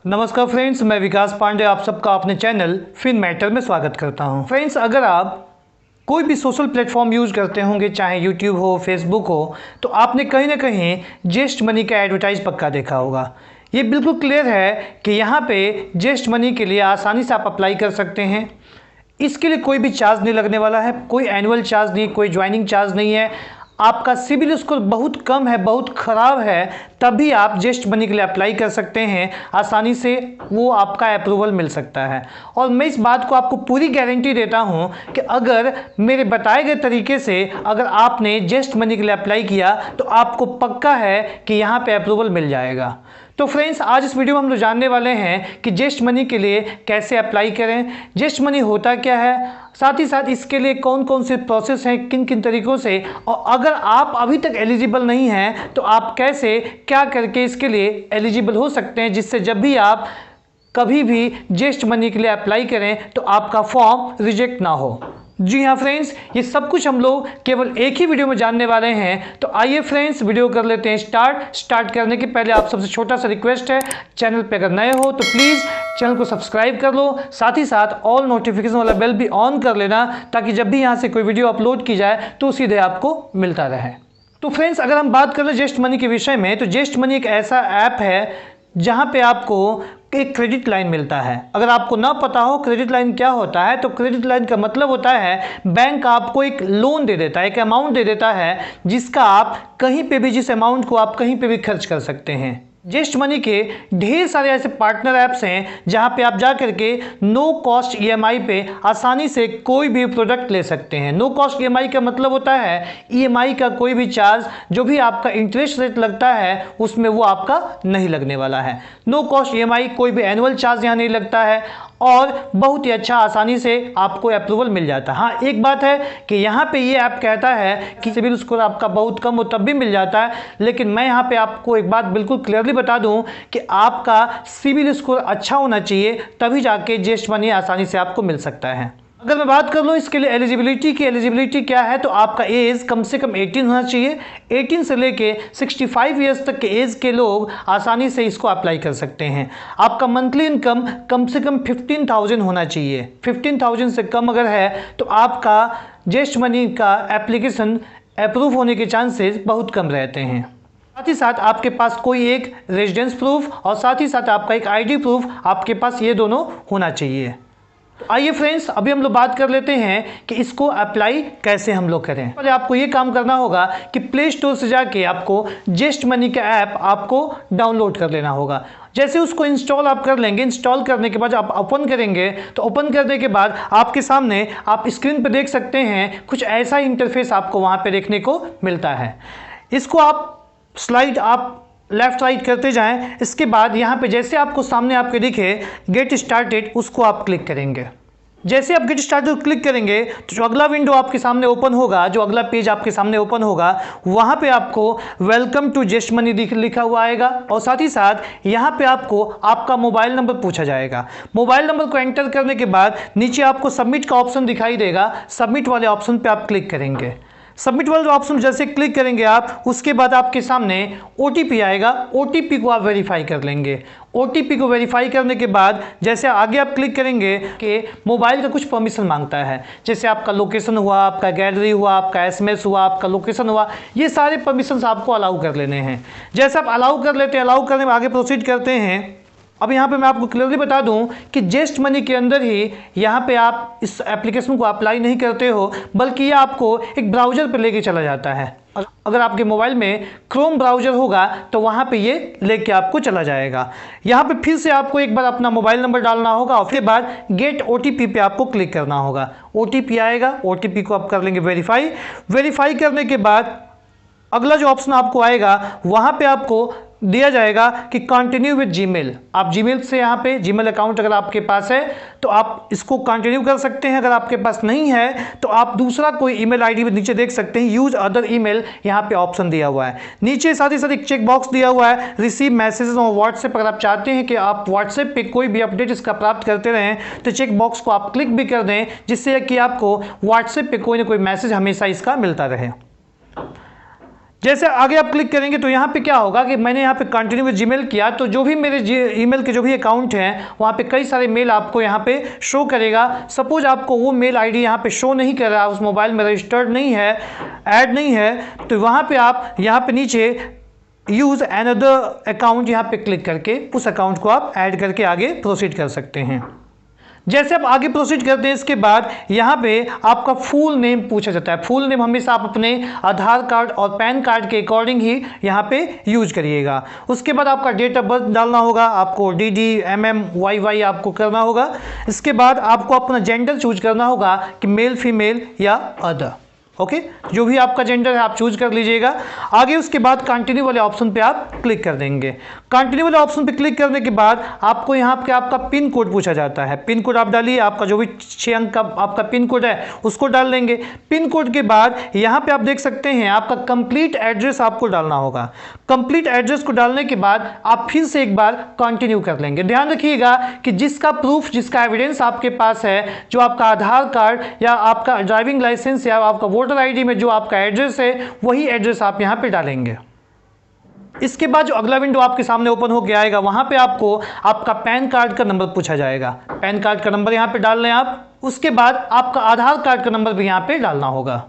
नमस्कार फ्रेंड्स, मैं विकास पांडे आप सबका अपने चैनल फिन मैटर में स्वागत करता हूं। फ्रेंड्स, अगर आप कोई भी सोशल प्लेटफॉर्म यूज़ करते होंगे, चाहे यूट्यूब हो, फेसबुक हो, तो आपने कहीं ना कहीं जेस्ट मनी का एडवर्टाइज पक्का देखा होगा। ये बिल्कुल क्लियर है कि यहाँ पे जेस्ट मनी के लिए आसानी से आप अप्लाई कर सकते हैं। इसके लिए कोई भी चार्ज नहीं लगने वाला है, कोई एनुअल चार्ज नहीं, कोई ज्वाइनिंग चार्ज नहीं है। आपका सिबिल स्कोर बहुत कम है, बहुत ख़राब है, तभी आप जेस्ट मनी के लिए अप्लाई कर सकते हैं। आसानी से वो आपका अप्रूवल मिल सकता है। और मैं इस बात को आपको पूरी गारंटी देता हूं कि अगर मेरे बताए गए तरीके से अगर आपने जेस्ट मनी के लिए अप्लाई किया तो आपको पक्का है कि यहाँ पे अप्रूवल मिल जाएगा। तो फ्रेंड्स, आज इस वीडियो में हम लोग जानने वाले हैं कि जेस्ट मनी के लिए कैसे अप्लाई करें, जेस्ट मनी होता क्या है, साथ ही साथ इसके लिए कौन कौन से प्रोसेस हैं, किन किन तरीक़ों से, और अगर आप अभी तक एलिजिबल नहीं हैं तो आप कैसे क्या करके इसके लिए एलिजिबल हो सकते हैं, जिससे जब भी आप कभी भी जेस्ट मनी के लिए अप्लाई करें तो आपका फॉर्म रिजेक्ट ना हो। जी हाँ फ्रेंड्स, ये सब कुछ हम लोग केवल एक ही वीडियो में जानने वाले हैं। तो आइए फ्रेंड्स, वीडियो कर लेते हैं स्टार्ट करने के पहले आप सबसे छोटा सा रिक्वेस्ट है, चैनल पे अगर नए हो तो प्लीज़ चैनल को सब्सक्राइब कर लो, साथ ही साथ ऑल नोटिफिकेशन वाला बेल भी ऑन कर लेना, ताकि जब भी यहाँ से कोई वीडियो अपलोड की जाए तो सीधे आपको मिलता रहे। तो फ्रेंड्स, अगर हम बात कर लें जेस्ट मनी के विषय में, तो जेस्ट मनी एक ऐसा ऐप है जहाँ पे आपको एक क्रेडिट लाइन मिलता है। अगर आपको ना पता हो क्रेडिट लाइन क्या होता है, तो क्रेडिट लाइन का मतलब होता है बैंक आपको एक लोन दे देता है, एक अमाउंट दे देता है, जिसका आप कहीं पे भी, जिस अमाउंट को आप कहीं पे भी खर्च कर सकते हैं। जेस्ट मनी के ढेर सारे ऐसे पार्टनर ऐप्स हैं जहां पे आप जा करके नो कॉस्ट ईएमआई पे आसानी से कोई भी प्रोडक्ट ले सकते हैं। नो कॉस्ट ईएमआई का मतलब होता है ईएमआई का कोई भी चार्ज, जो भी आपका इंटरेस्ट रेट लगता है उसमें वो आपका नहीं लगने वाला है। नो कॉस्ट ईएमआई, कोई भी एनुअल चार्ज यहाँ नहीं लगता है और बहुत ही अच्छा आसानी से आपको अप्रूवल मिल जाता है। हाँ, एक बात है कि यहाँ पे ये ऐप कहता है कि सिबिल स्कोर आपका बहुत कम हो तब भी मिल जाता है, लेकिन मैं यहाँ पे आपको एक बात बिल्कुल क्लियरली बता दूं कि आपका सिबिल स्कोर अच्छा होना चाहिए, तभी जाके जेस्ट मनी आसानी से आपको मिल सकता है। अगर मैं बात कर लूँ इसके लिए एलिजिबिलिटी की, एलिजिबिलिटी क्या है, तो आपका एज कम से कम 18 होना चाहिए। 18 से लेके 65 ईयर्स तक के एज के लोग आसानी से इसको अप्लाई कर सकते हैं। आपका मंथली इनकम कम से कम 15,000 होना चाहिए। 15,000 से कम अगर है तो आपका जेस्ट मनी का एप्लीकेशन अप्रूव होने के चांसेस बहुत कम रहते हैं। साथ ही साथ आपके पास कोई एक रेजिडेंस प्रूफ और साथ ही साथ आपका एक आईडी प्रूफ, आपके पास ये दोनों होना चाहिए। तो आइए फ्रेंड्स, अभी हम लोग बात कर लेते हैं कि इसको अप्लाई कैसे हम लोग करें। पहले आपको ये काम करना होगा कि प्ले स्टोर से जाके आपको जेस्ट मनी का ऐप आपको डाउनलोड कर लेना होगा। जैसे उसको इंस्टॉल आप कर लेंगे, इंस्टॉल करने के बाद आप ओपन करेंगे, तो ओपन करने के बाद आपके सामने आप स्क्रीन पर देख सकते हैं कुछ ऐसा इंटरफेस आपको वहाँ पर देखने को मिलता है। इसको आप स्लाइड आप लेफ्ट राइट करते जाएं। इसके बाद यहाँ पे जैसे आपको सामने आपके दिखे गेट स्टार्टेड, उसको आप क्लिक करेंगे। जैसे आप गेट स्टार्टेड क्लिक करेंगे तो जो अगला विंडो आपके सामने ओपन होगा, जो अगला पेज आपके सामने ओपन होगा, वहाँ पे आपको वेलकम टू जेस्ट मनी लिखा हुआ आएगा और साथ ही साथ यहाँ पे आपको आपका मोबाइल नंबर पूछा जाएगा। मोबाइल नंबर को एंटर करने के बाद नीचे आपको सबमिट का ऑप्शन दिखाई देगा। सबमिट वाले ऑप्शन पर आप क्लिक करेंगे। सबमिट वाला ऑप्शन जैसे क्लिक करेंगे आप, उसके बाद आपके सामने ओटीपी आएगा। ओटीपी को आप वेरीफाई कर लेंगे। ओटीपी को वेरीफाई करने के बाद जैसे आगे आप क्लिक करेंगे कि मोबाइल का कुछ परमिशन मांगता है, जैसे आपका लोकेशन हुआ, आपका गैलरी हुआ, आपका एसएमएस हुआ, आपका लोकेशन हुआ, ये सारे परमिशंस आपको अलाउ कर लेने हैं। जैसे आप अलाउ कर लेते हैं, अलाउ करने में आगे प्रोसीड करते हैं। अब यहाँ पे मैं आपको क्लियरली बता दूं कि जेस्ट मनी के अंदर ही यहाँ पे आप इस एप्लीकेशन को अप्लाई नहीं करते हो, बल्कि ये आपको एक ब्राउज़र पे लेके चला जाता है। अगर आपके मोबाइल में क्रोम ब्राउज़र होगा तो वहाँ पे ये लेके आपको चला जाएगा। यहाँ पे फिर से आपको एक बार अपना मोबाइल नंबर डालना होगा और फिर बाद गेट ओटीपी पे आपको क्लिक करना होगा। ओटीपी आएगा, ओटीपी को आप कर लेंगे वेरीफाई। वेरीफाई करने के बाद अगला जो ऑप्शन आपको आएगा, वहाँ पे आपको दिया जाएगा कि कंटिन्यू विद जीमेल। आप जीमेल से यहाँ पे जीमेल अकाउंट अगर आपके पास है तो आप इसको कंटिन्यू कर सकते हैं। अगर आपके पास नहीं है तो आप दूसरा कोई ईमेल आईडी भी नीचे देख सकते हैं, यूज अदर ईमेल, यहाँ पे ऑप्शन दिया हुआ है। नीचे साथ ही साथ एक चेक बॉक्स दिया हुआ है रिसीव मैसेजेस ऑन व्हाट्सएप। अगर आप चाहते हैं कि आप व्हाट्सएप पे कोई भी अपडेट इसका प्राप्त करते रहें तो चेक बॉक्स को आप क्लिक भी कर दें, जिससे कि आपको व्हाट्सएप पे कोई ना कोई मैसेज हमेशा इसका मिलता रहे। जैसे आगे आप क्लिक करेंगे तो यहाँ पे क्या होगा कि मैंने यहाँ पे कंटिन्यू विद जीमेल किया, तो जो भी मेरे ईमेल के जो भी अकाउंट हैं वहाँ पे कई सारे मेल आपको यहाँ पे शो करेगा। सपोज आपको वो मेल आईडी यहाँ पे शो नहीं कर रहा, उस मोबाइल में रजिस्टर्ड नहीं है, ऐड नहीं है, तो वहाँ पे आप यहाँ पे नीचे यूज़ अनदर अकाउंट यहाँ पे क्लिक करके उस अकाउंट को आप ऐड करके आगे प्रोसीड कर सकते हैं। जैसे आप आगे प्रोसीड करते हैं इसके बाद यहाँ पे आपका फुल नेम पूछा जाता है। फुल नेम हमेशा आप अपने आधार कार्ड और पैन कार्ड के अकॉर्डिंग ही यहाँ पे यूज करिएगा। उसके बाद आपका डेट ऑफ बर्थ डालना होगा, आपको DD MM YY आपको करना होगा। इसके बाद आपको अपना जेंडर चूज करना होगा कि मेल फीमेल या अदर। ओके, जो भी आपका जेंडर है आप चूज कर लीजिएगा। आगे उसके बाद कंटिन्यू वाले ऑप्शन पे आप क्लिक कर देंगे। कंटिन्यू वाले ऑप्शन पे क्लिक करने के बाद आपको यहाँ पे आपका पिन कोड पूछा जाता है। पिन कोड आप डालिए, आपका जो भी 6 अंक का आपका पिन कोड है उसको डाल देंगे। पिन कोड के बाद यहाँ पे आप देख सकते हैं आपका कंप्लीट एड्रेस आपको डालना होगा। कंप्लीट एड्रेस को डालने के बाद आप फिर से एक बार कंटिन्यू कर लेंगे। ध्यान रखिएगा कि जिसका प्रूफ, जिसका एविडेंस आपके पास है, जो आपका आधार कार्ड या आपका ड्राइविंग लाइसेंस या आपका वोटर ID में जो आपका एड्रेस है वही एड्रेस आप यहां पे डालेंगे। इसके बाद जो अगला विंडो आपके सामने ओपन हो गया आएगा, वहां पे आपको आपका पैन कार्ड का नंबर पूछा जाएगा। पैन कार्ड का नंबर यहां पे डाल लें आप। उसके बाद आपका आधार कार्ड का नंबर भी यहां पे डालना होगा।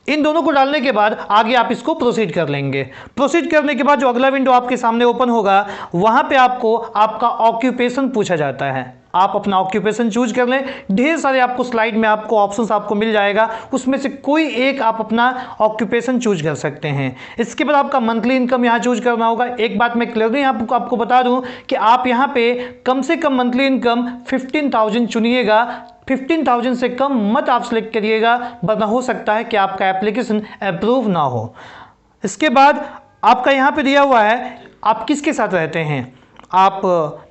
इन दोनों को डालने के बाद आगे आप इसको प्रोसीड कर लेंगे। प्रोसीड करने के बाद जो अगला विंडो आपके सामने ओपन होगा वहां पे आपको आपका ऑक्यूपेशन पूछा जाता है। आप अपना ऑक्यूपेशन चूज कर लें। ढेर सारे आपको स्लाइड में आपको ऑप्शंस आपको मिल जाएगा, उसमें से कोई एक आप अपना ऑक्यूपेशन चूज कर सकते हैं। इसके बाद आपका मंथली इनकम यहाँ चूज करना होगा। एक बात मैं क्लियरली आपको बता दूं कि आप यहाँ पे कम से कम मंथली इनकम 15,000 चुनिएगा। 15,000 से कम मत आप सिलेक्ट करिएगा, वरना हो सकता है कि आपका एप्लीकेशन अप्रूव ना हो। इसके बाद आपका यहाँ पे दिया हुआ है आप किसके साथ रहते हैं। आप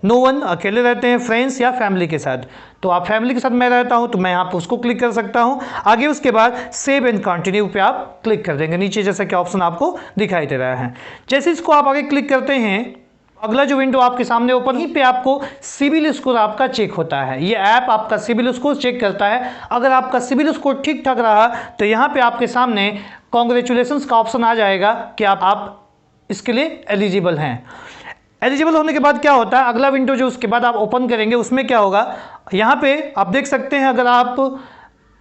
नो वन, अकेले रहते हैं, फ्रेंड्स या फैमिली के साथ। तो आप फैमिली के साथ मैं रहता हूं तो मैं यहाँ पर उसको क्लिक कर सकता हूं। आगे उसके बाद सेव एंड कंटिन्यू पे आप क्लिक कर देंगे। नीचे जैसा कि ऑप्शन आपको दिखाई दे रहा है, जैसे इसको आप आगे क्लिक करते हैं अगला जो विंडो आपके सामने ओपन, यहीं पे आपको सिबिल स्कोर आपका चेक होता है। ये ऐप आपका सिबिल स्कोर चेक करता है। अगर आपका सिबिल स्कोर ठीक ठाक रहा तो यहाँ पे आपके सामने कॉन्ग्रेचुलेशंस का ऑप्शन आ जाएगा कि आप इसके लिए एलिजिबल हैं। एलिजिबल होने के बाद क्या होता है, अगला विंडो जो उसके बाद आप ओपन करेंगे उसमें क्या होगा, यहाँ पे आप देख सकते हैं अगर आप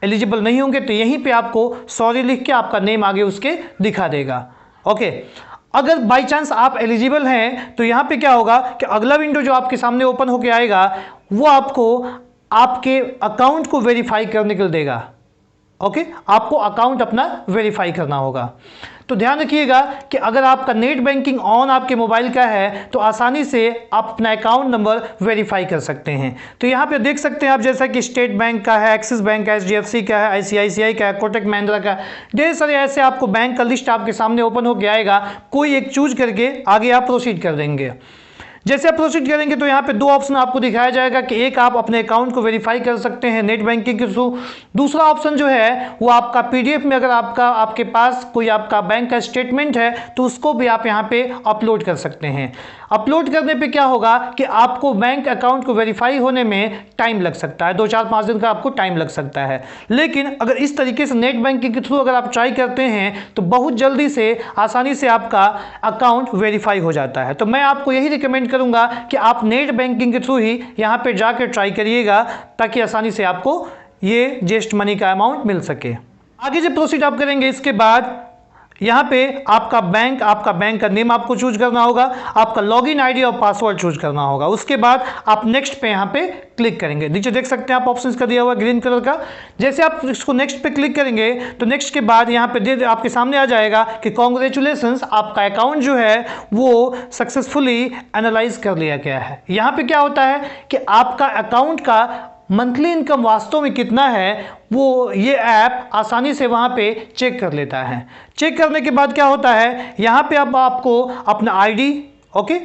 एलिजिबल नहीं होंगे तो यहीं पे आपको सॉरी लिख के आपका नेम आगे उसके दिखा देगा। ओके, अगर बाई चांस आप एलिजिबल हैं तो यहाँ पे क्या होगा कि अगला विंडो जो आपके सामने ओपन होके आएगा वो आपको आपके अकाउंट को वेरीफाई करने के लिए देगा। ओके, आपको अकाउंट अपना वेरीफाई करना होगा। तो ध्यान रखिएगा कि अगर आपका नेट बैंकिंग ऑन आपके मोबाइल का है तो आसानी से आप अपना अकाउंट नंबर वेरीफाई कर सकते हैं। तो यहाँ पे देख सकते हैं आप जैसा कि स्टेट बैंक का है, एक्सिस बैंक का, HDFC का है, ICICI का है, कोटक महिंद्रा का, ढेर सारे ऐसे आपको बैंक का लिस्ट आपके सामने ओपन होकर आएगा। कोई एक चूज करके आगे आप प्रोसीड कर देंगे। जैसे आप प्रोसीड करेंगे तो यहाँ पे दो ऑप्शन आपको दिखाया जाएगा कि एक आप अपने अकाउंट को वेरीफाई कर सकते हैं नेट बैंकिंग के थ्रू। दूसरा ऑप्शन जो है वो आपका PDF में अगर आपके पास कोई आपका बैंक का स्टेटमेंट है तो उसको भी आप यहाँ पे अपलोड कर सकते हैं। अपलोड करने पे क्या होगा कि आपको बैंक अकाउंट को वेरीफाई होने में टाइम लग सकता है, 2-4-5 दिन का आपको टाइम लग सकता है। लेकिन अगर इस तरीके से नेट बैंकिंग के थ्रू अगर आप ट्राई करते हैं तो बहुत जल्दी से आसानी से आपका अकाउंट वेरीफाई हो जाता है। तो मैं आपको यही रिकमेंड करूंगा कि आप नेट बैंकिंग के थ्रू ही यहाँ पे जाकर ट्राई करिएगा ताकि आसानी से आपको ये जेस्ट मनी का अमाउंट मिल सके। आगे जब प्रोसीड आप करेंगे इसके बाद यहाँ पे आपका बैंक का नेम आपको चूज करना होगा, आपका लॉगिन आईडी और पासवर्ड चूज करना होगा। उसके बाद आप नेक्स्ट पे यहाँ पे क्लिक करेंगे। नीचे देख सकते हैं आप ऑप्शंस का दिया हुआ ग्रीन कलर का। जैसे आप इसको नेक्स्ट पे क्लिक करेंगे तो नेक्स्ट के बाद यहाँ पे आपके सामने आ जाएगा कि कॉन्ग्रेचुलेशंस, आपका अकाउंट जो है वो सक्सेसफुली एनालाइज कर लिया गया है। यहाँ पे क्या होता है कि आपका अकाउंट का मंथली इनकम वास्तव में कितना है वो ये ऐप आसानी से वहाँ पे चेक कर लेता है। चेक करने के बाद क्या होता है, यहाँ पे अब आपको अपना ID ओके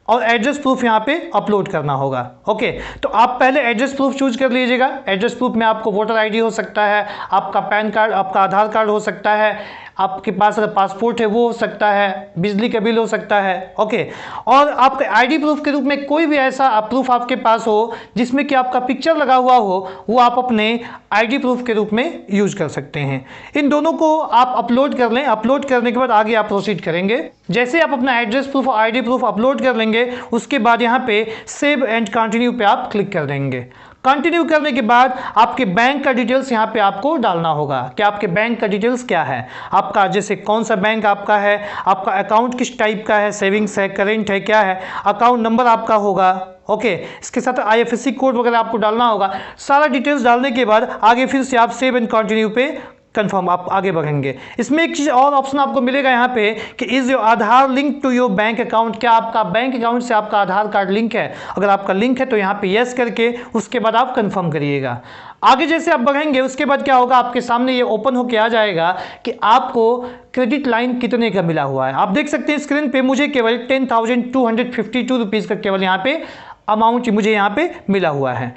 और एड्रेस प्रूफ यहाँ पे अपलोड करना होगा। ओके, तो आप पहले एड्रेस प्रूफ चूज कर लीजिएगा। एड्रेस प्रूफ में आपको वोटर ID हो सकता है, आपका पैन कार्ड, आपका आधार कार्ड हो सकता है, आपके पास अगर पासपोर्ट है वो हो सकता है, बिजली का बिल हो सकता है, ओके। और आपके आईडी प्रूफ के रूप में कोई भी ऐसा प्रूफ आपके पास हो जिसमें कि आपका पिक्चर लगा हुआ हो, वो आप अपने आईडी प्रूफ के रूप में यूज कर सकते हैं। इन दोनों को आप अपलोड कर लें। अपलोड करने के बाद आगे आप प्रोसीड करेंगे। जैसे आप अपना एड्रेस प्रूफ और आईडी प्रूफ अपलोड कर लेंगे, उसके बाद यहाँ पे सेव एंड कंटिन्यू पे आप क्लिक कर देंगे। कंटिन्यू करने के बाद आपके बैंक का डिटेल्स यहाँ पे आपको डालना होगा कि आपके बैंक का डिटेल्स क्या है, आपका जैसे कौन सा बैंक आपका है, आपका अकाउंट किस टाइप का है, सेविंग्स है, करेंट है, क्या है, अकाउंट नंबर आपका होगा, ओके। इसके साथ IFSC कोड वगैरह आपको डालना होगा। सारा डिटेल्स डालने के बाद आगे फिर से आप सेव एंड कंटिन्यू पे कंफर्म आप आगे बढ़ेंगे। इसमें एक चीज़ और ऑप्शन आपको मिलेगा यहाँ पे कि is your Aadhaar link to your bank account, क्या आपका बैंक अकाउंट से आपका आधार कार्ड लिंक है। अगर आपका लिंक है तो यहाँ पे यस करके उसके बाद आप कंफर्म करिएगा। आगे जैसे आप बढ़ेंगे उसके बाद क्या होगा, आपके सामने ये ओपन होके आ जाएगा कि आपको क्रेडिट लाइन कितने का मिला हुआ है। आप देख सकते हैं स्क्रीन पे मुझे केवल 10,252 रुपीज़ का केवल यहाँ पे अमाउंट मुझे यहाँ पे मिला हुआ है।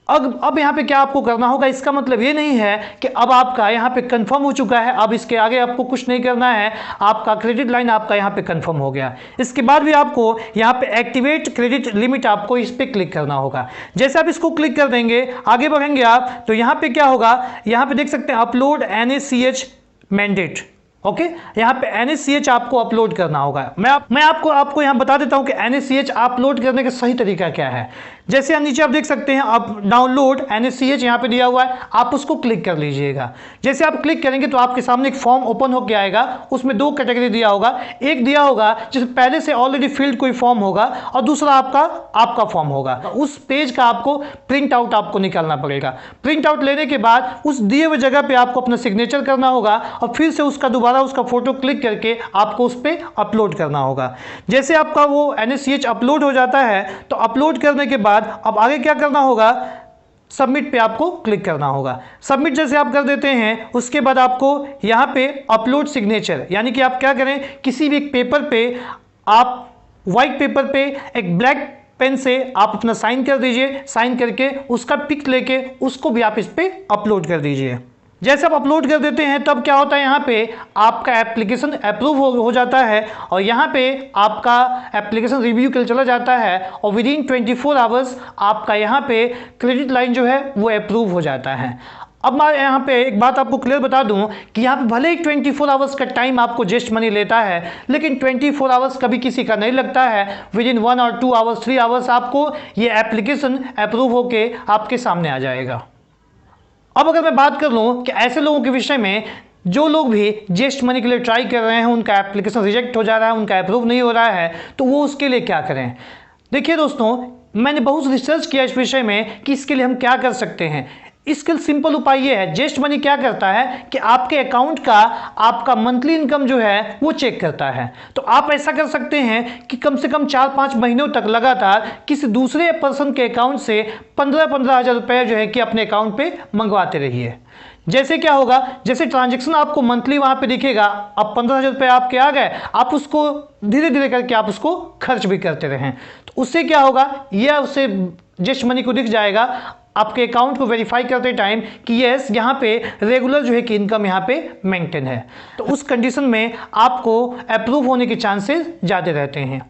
अब यहाँ पे क्या आपको करना होगा, इसका मतलब ये नहीं है कि अब आपका यहाँ पे कंफर्म हो चुका है, अब इसके आगे आपको कुछ नहीं करना है, आपका क्रेडिट लाइन आपका यहाँ पे कंफर्म हो गया। इसके बाद भी आपको यहाँ पे एक्टिवेट क्रेडिट लिमिट आपको इस पे क्लिक करना होगा। जैसे आप इसको क्लिक कर देंगे, आगे बढ़ेंगे आप तो यहाँ पे क्या होगा, यहाँ पे देख सकते हैं अपलोड NACH मैंडेट, ओके। यहाँ पे NACH आपको अपलोड करना होगा। मैं आपको यहाँ बता देता हूँ कि NACH अपलोड करने का सही तरीका क्या है। जैसे यहाँ नीचे आप देख सकते हैं आप डाउनलोड NACH यहाँ पे दिया हुआ है, आप उसको क्लिक कर लीजिएगा। जैसे आप क्लिक करेंगे तो आपके सामने एक फॉर्म ओपन होकर आएगा, उसमें दो कैटेगरी दिया होगा। एक दिया होगा जिसमें पहले से ऑलरेडी फिल्ड कोई फॉर्म होगा और दूसरा आपका फॉर्म होगा। उस पेज का आपको प्रिंट आउट आपको निकालना पड़ेगा। प्रिंट आउट लेने के बाद उस दिए हुए जगह पे आपको अपना सिग्नेचर करना होगा और फिर से उसका दोबारा उसका फोटो क्लिक करके आपको उस पर अपलोड करना होगा। जैसे आपका वो NACH अपलोड हो जाता है तो अपलोड करने के बाद अब आगे क्या करना होगा, सबमिट पे आपको क्लिक करना होगा। सबमिट जैसे आप कर देते हैं उसके बाद आपको यहाँ पे अपलोड सिग्नेचर, यानी कि आप क्या करें, किसी भी एक पेपर पे आप व्हाइट पेपर पे एक ब्लैक पेन से आप अपना साइन कर दीजिए। साइन करके उसका पिक लेके उसको भी आप इस पे अपलोड कर दीजिए। जैसे आप अपलोड कर देते हैं तब क्या होता है, यहाँ पे आपका एप्लीकेशन अप्रूव हो जाता है और यहाँ पे आपका एप्लीकेशन रिव्यू के लिए चला जाता है और विदिन 24 आवर्स आपका यहाँ पे क्रेडिट लाइन जो है वो अप्रूव हो जाता है। अब मैं यहाँ पे एक बात आपको क्लियर बता दूं कि यहाँ पे भले ही 24 आवर्स का टाइम आपको जेस्ट मनी लेता है, लेकिन 24 आवर्स कभी किसी का नहीं लगता है। विदिन 1 और 2 आवर्स 3 आवर्स आपको ये एप्लीकेशन अप्रूव होके आपके सामने आ जाएगा। अब अगर मैं बात कर लूँ कि ऐसे लोगों के विषय में जो लोग भी जेस्ट मनी के लिए ट्राई कर रहे हैं, उनका एप्लीकेशन रिजेक्ट हो जा रहा है, उनका अप्रूव नहीं हो रहा है, तो वो उसके लिए क्या करें। देखिए दोस्तों, मैंने बहुत रिसर्च किया इस विषय में कि इसके लिए हम क्या कर सकते हैं। इसके सिंपल उपाय ये है, जेस्ट मनी क्या करता है कि आपके अकाउंट का आपका मंथली इनकम जो है वो चेक करता है। तो आप ऐसा कर सकते हैं कि कम से कम 4-5 महीनों तक लगातार किसी दूसरे पर्सन के अकाउंट से 15-15 हज़ार रुपये जो है कि अपने अकाउंट पे मंगवाते रहिए। जैसे क्या होगा, जैसे ट्रांजैक्शन आपको मंथली वहाँ पे दिखेगा, अब 15,000 रुपये आपके आ गए, आप उसको धीरे धीरे करके आप उसको खर्च भी करते रहें, तो उससे क्या होगा, यह उससे जेस्ट मनी को दिख जाएगा आपके अकाउंट को वेरीफाई करते टाइम कि यस यहाँ पे रेगुलर जो है कि इनकम यहाँ पे मेंटेन है। तो उस कंडीशन में आपको अप्रूव होने के चांसेस ज़्यादा रहते हैं।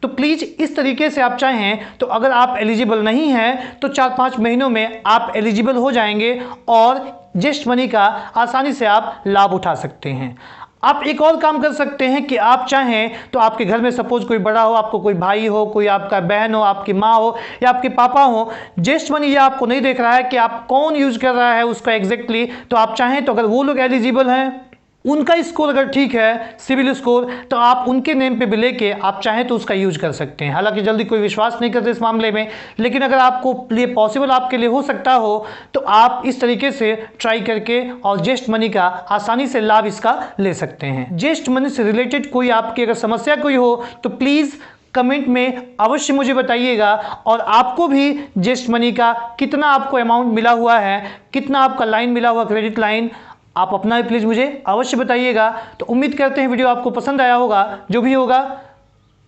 तो प्लीज़ इस तरीके से आप चाहें तो अगर आप एलिजिबल नहीं हैं तो 4-5 महीनों में आप एलिजिबल हो जाएंगे और जेस्ट मनी का आसानी से आप लाभ उठा सकते हैं। आप एक और काम कर सकते हैं कि आप चाहें तो आपके घर में सपोज कोई बड़ा हो, आपको कोई भाई हो, कोई आपका बहन हो, आपकी माँ हो या आपके पापा हो, जेस्ट मनी ये आपको नहीं देख रहा है कि आप कौन यूज़ कर रहा है उसका एग्जैक्टली, तो आप चाहें तो अगर वो लोग एलिजिबल हैं, उनका स्कोर अगर ठीक है, सिविल स्कोर, तो आप उनके नेम पे भी लेके आप चाहें तो उसका यूज कर सकते हैं। हालांकि जल्दी कोई विश्वास नहीं करते इस मामले में, लेकिन अगर आपको लिए पॉसिबल आपके लिए हो सकता हो तो आप इस तरीके से ट्राई करके और जेस्ट मनी का आसानी से लाभ इसका ले सकते हैं। जेस्ट मनी से रिलेटेड कोई आपकी अगर समस्या कोई हो तो प्लीज़ कमेंट में अवश्य मुझे बताइएगा, और आपको भी जेस्ट मनी का कितना आपको अमाउंट मिला हुआ है, कितना आपका लाइन मिला हुआ क्रेडिट लाइन, आप अपना भी प्लीज़ मुझे अवश्य बताइएगा। तो उम्मीद करते हैं वीडियो आपको पसंद आया होगा। जो भी होगा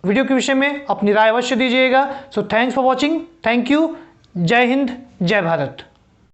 वीडियो के विषय में अपनी राय अवश्य दीजिएगा। So thanks for watching, thank you, जय हिंद, जय भारत।